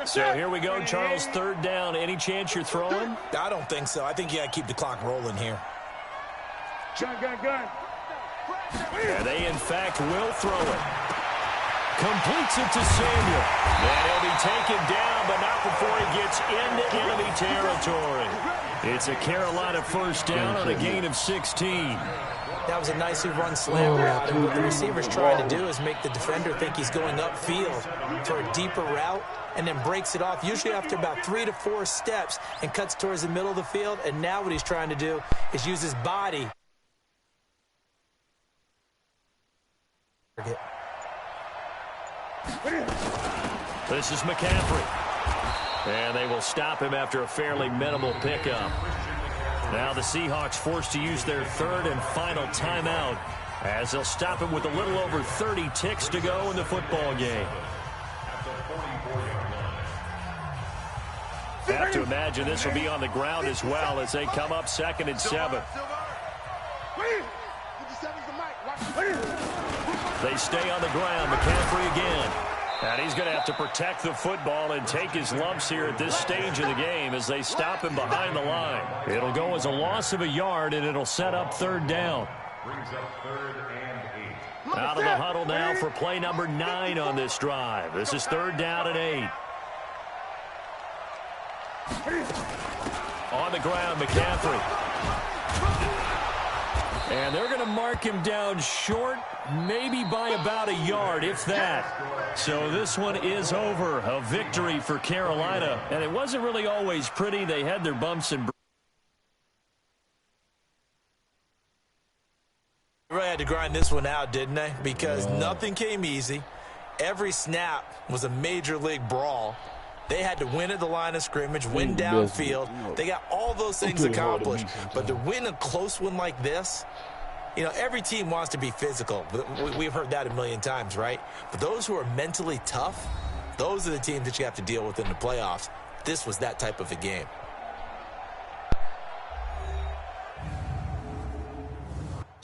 So here we go, Charles, 3rd down. Any chance you're throwing? I don't think so. I think you got to keep the clock rolling here. Gun. And they, in fact, will throw it. Completes it to Samuel. And he'll be taken down, but not before he gets into enemy territory. It's a Carolina 1st down on a gain of 16. That was a nicely run slant route, and what the receiver's trying to do is make the defender think he's going upfield for a deeper route, and then breaks it off, usually after about 3 to 4 steps, and cuts towards the middle of the field. And now what he's trying to do is use his body. This is McCaffrey. And they will stop him after a fairly minimal pickup. Now the Seahawks forced to use their 3rd and final timeout as they'll stop him with a little over 30 ticks to go in the football game. I have to imagine this will be on the ground as well as they come up 2nd and 7. They stay on the ground. McCaffrey again. And he's going to have to protect the football and take his lumps here at this stage of the game as they stop him behind the line. It'll go as a loss of a yard, and it'll set up 3rd down. Brings up 3rd and 8. Out of the huddle now for play number 9 on this drive. This is 3rd down and 8. On the ground, McCaffrey. And they're going to mark him down short, maybe by about a yard, if that. So this one is over. A victory for Carolina. And it wasn't really always pretty. They had their bumps and bruises. They really had to grind this one out, didn't they? Because nothing came easy. Every snap was a major league brawl. They had to win at the line of scrimmage, win downfield. They got all those things accomplished. But to win a close one like this, you know, every team wants to be physical. We've heard that a million times, right? But those who are mentally tough, those are the teams that you have to deal with in the playoffs. This was that type of a game.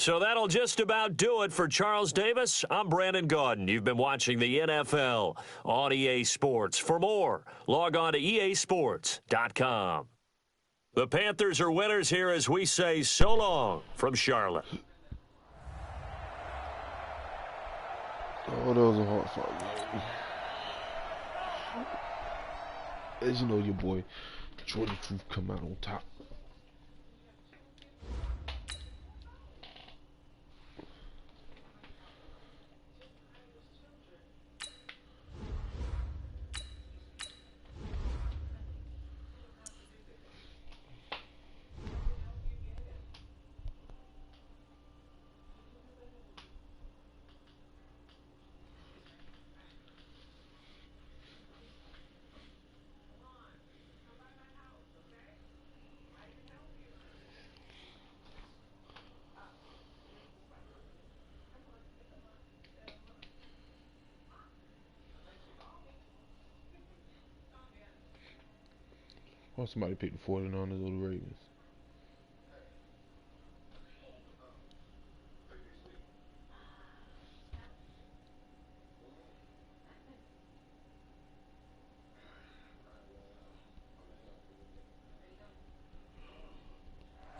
So that'll just about do it for Charles Davis. I'm Brandon Gaudin. You've been watching the NFL on EA Sports. For more, log on to easports.com. The Panthers are winners here as we say so long from Charlotte. Oh, that was a hard fought game. As you know, your boy Jordan Truth come out on top. Or somebody picked the 49ers or the Ravens.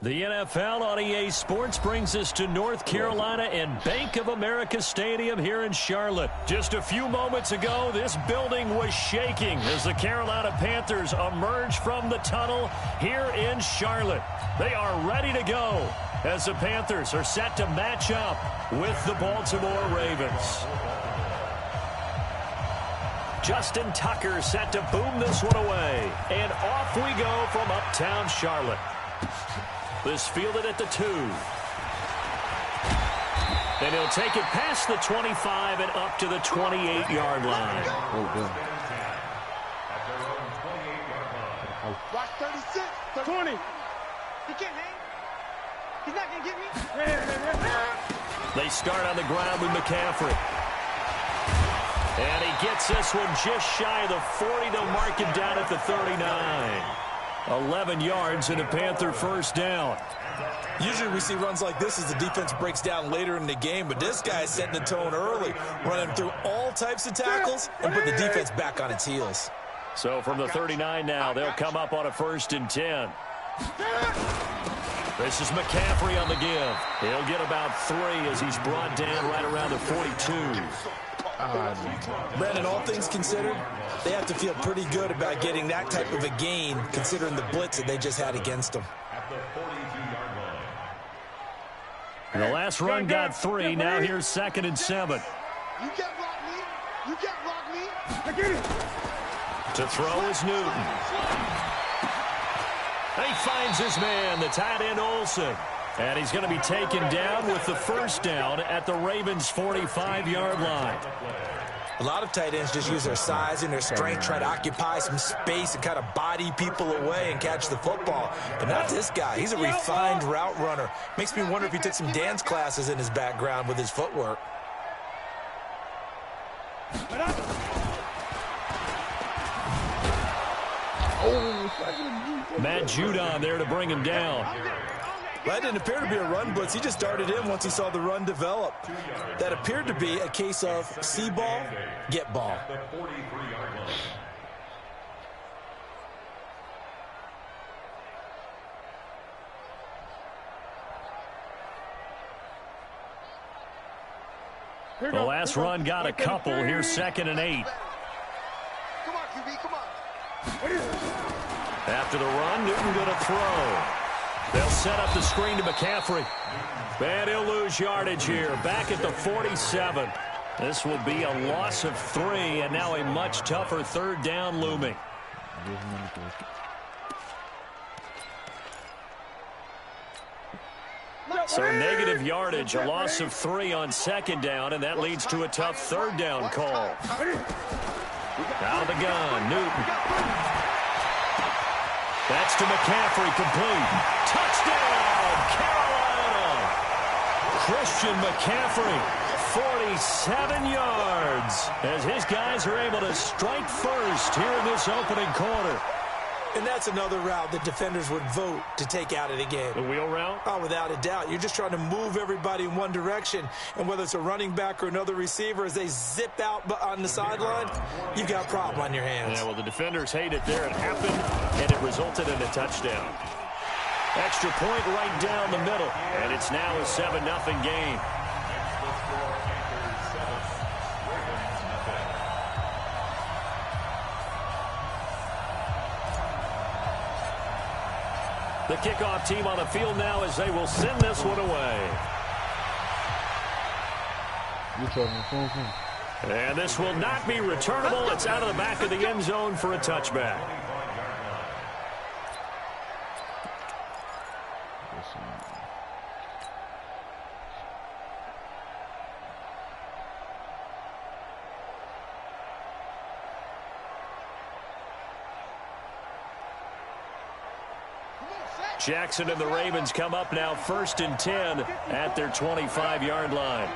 The NFL on EA Sports brings us to North Carolina and Bank of America Stadium here in Charlotte. Just a few moments ago, this building was shaking as the Carolina Panthers emerge from the tunnel here in Charlotte. They are ready to go as the Panthers are set to match up with the Baltimore Ravens. Justin Tucker set to boom this one away. And off we go from uptown Charlotte. This fielded at the 2. And he'll take it past the 25 and up to the 28-yard line. Watch 36, 20. He can't hang. He's not going to get me. They start on the ground with McCaffrey. And he gets this one just shy of the 40. They'll mark him down at the 39. 11 yards and a Panther first down. Usually we see runs like this as the defense breaks down later in the game, but this guy is setting the tone early, running through all types of tackles and put the defense back on its heels. So from the 39 now, they'll come up on a 1st and 10. This is McCaffrey on the give. He'll get about 3 as he's brought down right around the 42. Brandon, all things considered, they have to feel pretty good about getting that type of a gain, considering the blitz that they just had against them. And the last run got 3. Now here's 2nd and 7. You can't block me. You can't block me. I get it. To throw is Newton. He finds his man, the tight end Olsen. And he's going to be taken down with the first down at the Ravens' 45-yard line. A lot of tight ends just use their size and their strength, try to occupy some space and kind of body people away and catch the football. But not this guy. He's a refined route runner. Makes me wonder if he took some dance classes in his background with his footwork. Matt Judon there to bring him down. That didn't appear to be a run blitz. He just started in once he saw the run develop. That appeared to be a case of see ball, get ball. The last run got a couple. Here's 2nd and 8. Come on, QB, come on. After the run, Newton going to throw. They'll set up the screen to McCaffrey. And he'll lose yardage here. Back at the 47. This will be a loss of 3, and now a much tougher 3rd down looming. So negative yardage, a loss of 3 on 2nd down, and that leads to a tough 3rd down call. Out of the gun, Newton. That's to McCaffrey, complete. Touchdown, Carolina! Christian McCaffrey, 47 yards, as his guys are able to strike first here in this opening quarter. And that's another route that defenders would vote to take out of the game. The wheel route? Oh, without a doubt. You're just trying to move everybody in one direction. And whether it's a running back or another receiver, as they zip out on the sideline, you've got a problem on your hands. Yeah, well, the defenders hate it there. It happened, and it resulted in a touchdown. Extra point right down the middle. And it's now a 7-0 game. The kickoff team on the field now as they will send this one away. And this will not be returnable. It's out of the back of the end zone for a touchback. Jackson and the Ravens come up now 1st and 10 at their 25-yard line.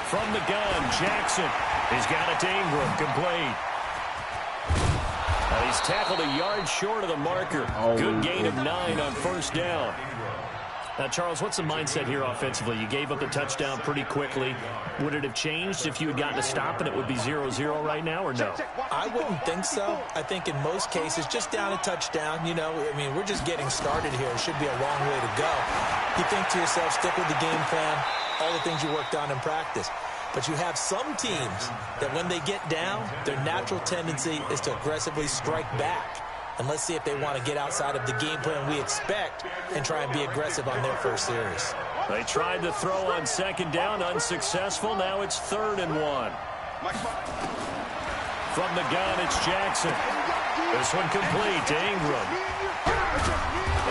From the gun, Jackson. He's got it to Ingram, complete. He's tackled a yard short of the marker. Good gain of 9 on 1st down. Now, Charles, what's the mindset here offensively? You gave up the touchdown pretty quickly. Would it have changed if you had gotten a stop and it would be 0-0 right now, or no? I wouldn't think so. I think in most cases, just down a touchdown, you know, I mean, we're just getting started here. It should be a long way to go. You think to yourself, stick with the game plan, all the things you worked on in practice. But you have some teams that when they get down, their natural tendency is to aggressively strike back. And let's see if they want to get outside of the game plan we expect and try and be aggressive on their first series. They tried to throw on 2nd down, unsuccessful. Now it's 3rd and 1. From the gun, it's Jackson. This one complete to Ingram.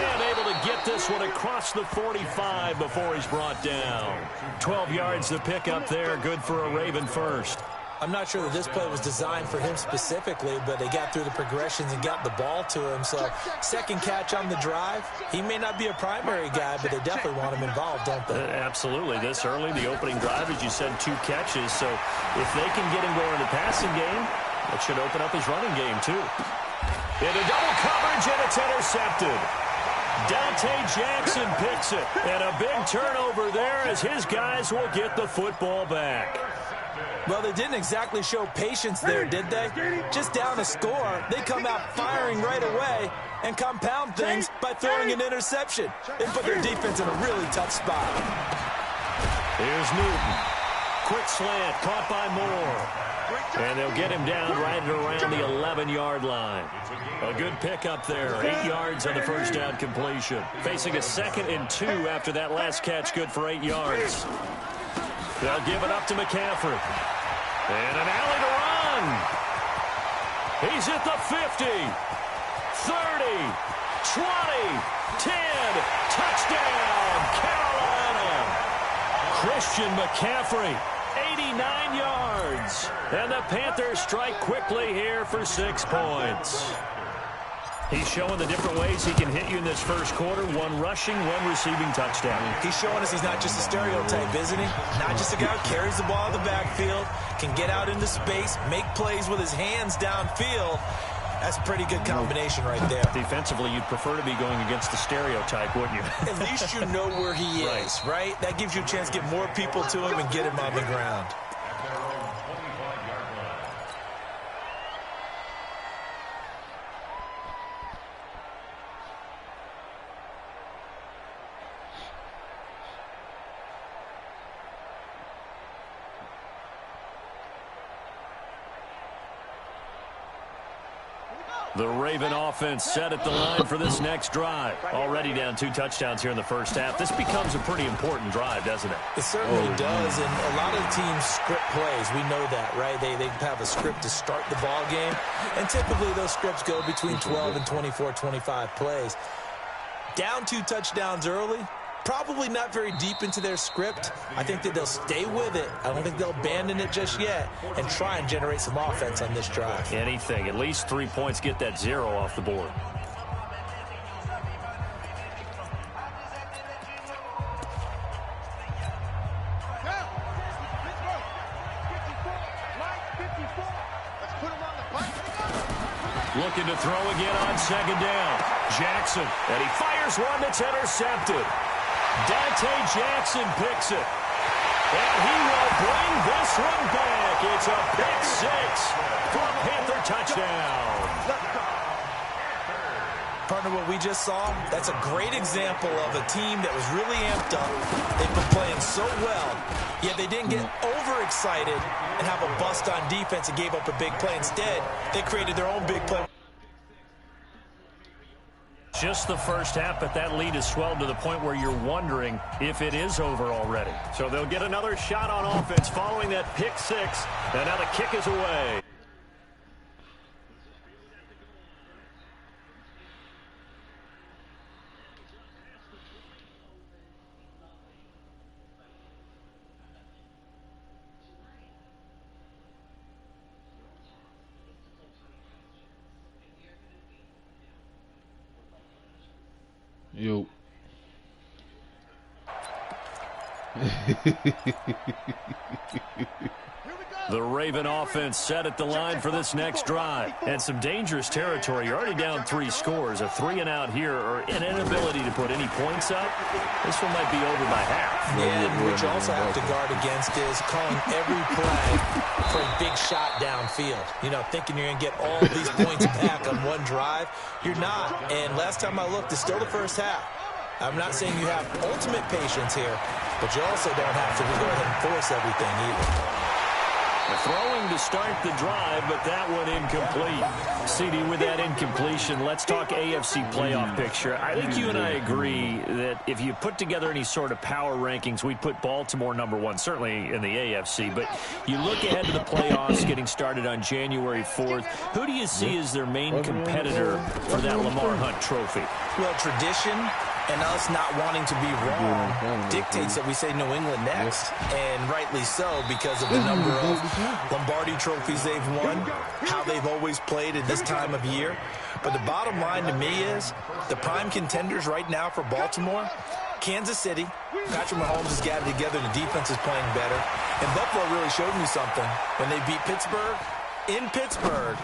And able to get this one across the 45 before he's brought down. 12 yards to pick up there. Good for a Raven first. I'm not sure that this play was designed for him specifically, but they got through the progressions and got the ball to him. So, 2nd catch on the drive. He may not be a primary guy, but they definitely want him involved, don't they? Absolutely. This early, the opening drive, as you said, 2 catches. So, if they can get him going in the passing game, it should open up his running game, too. Into double coverage, and it's intercepted. Dante Jackson picks it. And a big turnover there as his guys will get the football back. Well, they didn't exactly show patience there, did they? Just down a score, they come out firing right away and compound things by throwing an interception. They put their defense in a really tough spot. Here's Newton. Quick slant, caught by Moore. And they'll get him down right at around the 11-yard line. A good pickup there. 8 yards on the 1st down completion. Facing a 2nd and 2 after that last catch, good for 8 yards. They'll give it up to McCaffrey. And an alley to run. He's at the 50, 30, 20, 10. Touchdown, Carolina. Christian McCaffrey, 89 yards. And the Panthers strike quickly here for 6 points. He's showing the different ways he can hit you in this first quarter. 1 rushing, 1 receiving touchdown. He's showing us he's not just a stereotype, isn't he? Not just a guy who carries the ball in the backfield, can get out into space, make plays with his hands downfield. That's a pretty good combination right there. Defensively, you'd prefer to be going against the stereotype, wouldn't you? At least you know where he is, right? That gives you a chance to get more people to him and get him on the ground. The Raven offense set at the line for this next drive. Already down 2 touchdowns here in the first half. This becomes a pretty important drive, doesn't it? It certainly does, and a lot of the teams script plays. We know that, right? They have a script to start the ball game, and typically those scripts go between 12 and 24, 25 plays. Down 2 touchdowns early, probably not very deep into their script. I think that they'll stay with it. I don't think they'll abandon it just yet and try and generate some offense on this drive. Anything. At least 3 points, get that 0 off the board. Looking to throw again on 2nd down. Jackson, and he fires one that's intercepted. Dante Jackson picks it. And he will bring this one back. It's a pick 6 for a Panther touchdown. Partner, what we just saw, that's a great example of a team that was really amped up. They've been playing so well, yet they didn't get overexcited and have a bust on defense and gave up a big play. Instead, they created their own big play. Just the first half, but that lead has swelled to the point where you're wondering if it is over already. So they'll get another shot on offense following that pick 6, and now the kick is away. Yo. The Raven offense set at the line for this next drive. And some dangerous territory. You're already down 3 scores. A 3-and-out here or an inability to put any points up. This one might be over by half. And what you also have to guard against is calling every play for a big shot downfield. You know, thinking you're going to get all these points back on one drive. You're not. And last time I looked, it's still the first half. I'm not saying you have ultimate patience here, but you also don't have to go ahead and force everything either. Throwing to start the drive, but that one incomplete. CD, with that incompletion, let's talk AFC playoff picture. I think you and I agree that if you put together any sort of power rankings, we'd put Baltimore #1, certainly in the AFC. But you look ahead to the playoffs getting started on January 4th. Who do you see as their main competitor for that Lamar Hunt trophy? Well, tradition and us not wanting to be wrong dictates that we say New England next, and rightly so because of the number of Lombardi trophies they've won, how they've always played at this time of year. But the bottom line to me is the prime contenders right now for Baltimore, Kansas City. Patrick Mahomes has gathered together, the defense is playing better, and Buffalo really showed me something when they beat Pittsburgh in Pittsburgh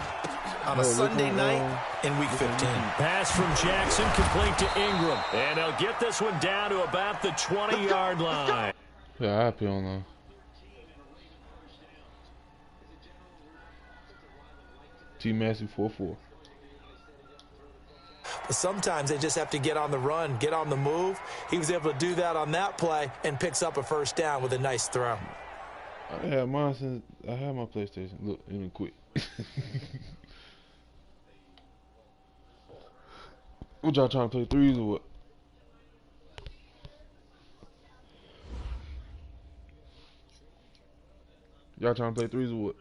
on a Sunday night in Week 15. Pass from Jackson, complete to Ingram. And they'll get this one down to about the 20-yard line. Yeah, happy on that. tmassey44's. But sometimes they just have to get on the run, get on the move. He was able to do that on that play and picks up a first down with a nice throw. I had mine since I had my PlayStation. Look, it didn't quit. What y'all trying to play threes or what? Y'all trying to play threes or what?